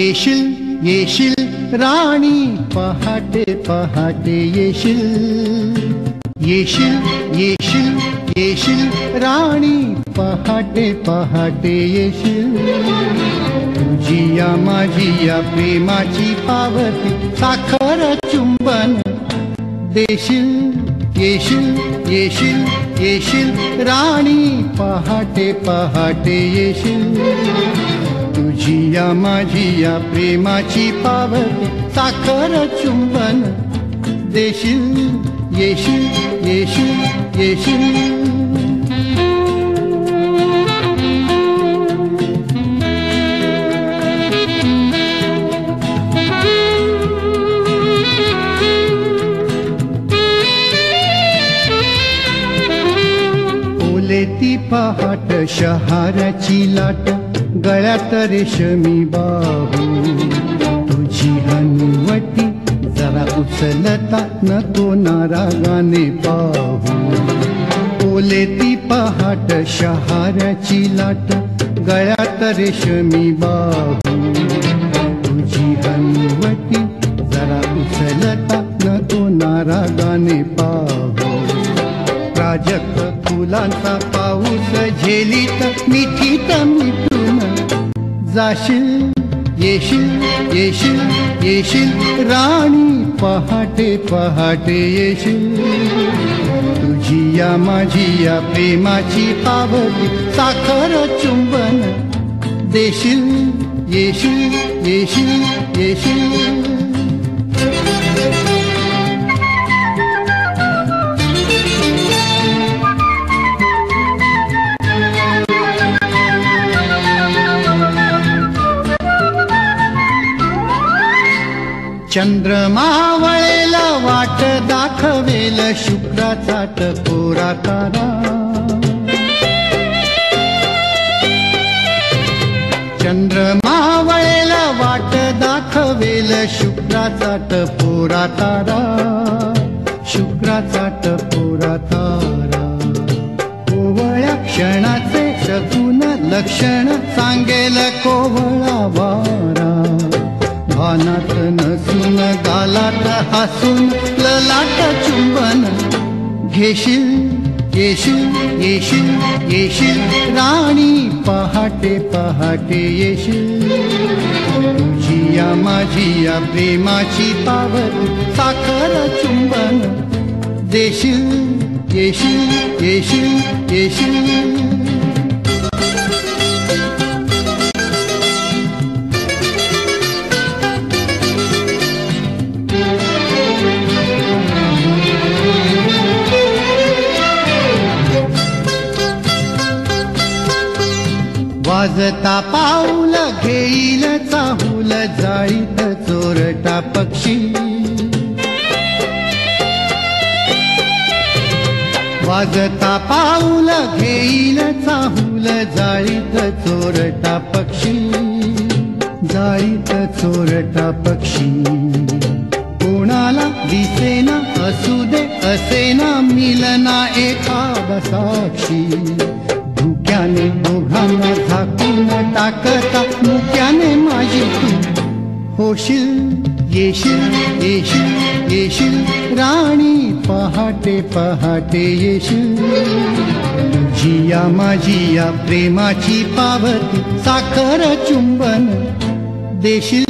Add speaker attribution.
Speaker 1: येशील येशील राणी पहाटे पहाटे येशील येशील येशील येशील राणी पहाटे पहाटे येशील तुझी या माझी या प्रेमाची पावती साखर चुंबन देशील येशील येशील येशील राणी पहाटे पहाटे येशील तुझी या माझी या प्रेमाची पावती साखर चुंबन देशील येशील येशील येशील ती पहाट शहाराची लाट गळ्यात रेशमी बाहू तुझी हनुवटी जरा उचलता नको नारागाने पाहू ओले ती पहाट शहाराची लाट गळ्यात रेशमी बाहू तुझी हनुवटी जरा उचलता नको नारागाने पाहू प्राजक्त फुलांचा पाऊस झेलीत मिठीत मिटून जाशील येशील येशील येशील राणी पहाटे पहाटे येशील तुझी या माझी या प्रेमाची पावती साखर चुंबन देशील येशील येशील येशील चंद्रमा वळेला वाट दाखवेल शुक्राचा टपोरा तारा चंद्रमा वळेला वाट दाखवेल शुक्राचा टपोरा तारा शुक्राचा टपोरा तारा कोवळ्या क्षणाचे शकुन लक्षण सांगेल कोवळा वारा भानात नसून गालात हसून ललाट चुंबन घेशील येशील येशील येशील राणी पहाटे पहाटे येशील तुझी या माझी या प्रेमाची पावती साखर चुंबन देशील येशील येशील येशील वाजता पाऊल घेईल चाहूल जाळीत चोरटा पक्षी वाजता पाऊल घेईल चाहूल जाळीत चोरटा पक्षी जाळीत चोरटा पक्षी कोणाला दिसेना असू दे असेना मिलना एखादा साक्षी धुक्याने दोघांना झाकून टाकता मुक्याने माझी तू होशील येशील येशील येशील राणी पहाटे पहाटे येशील तुझी या माझी या प्रेमाची पावती साखर चुंबन देशील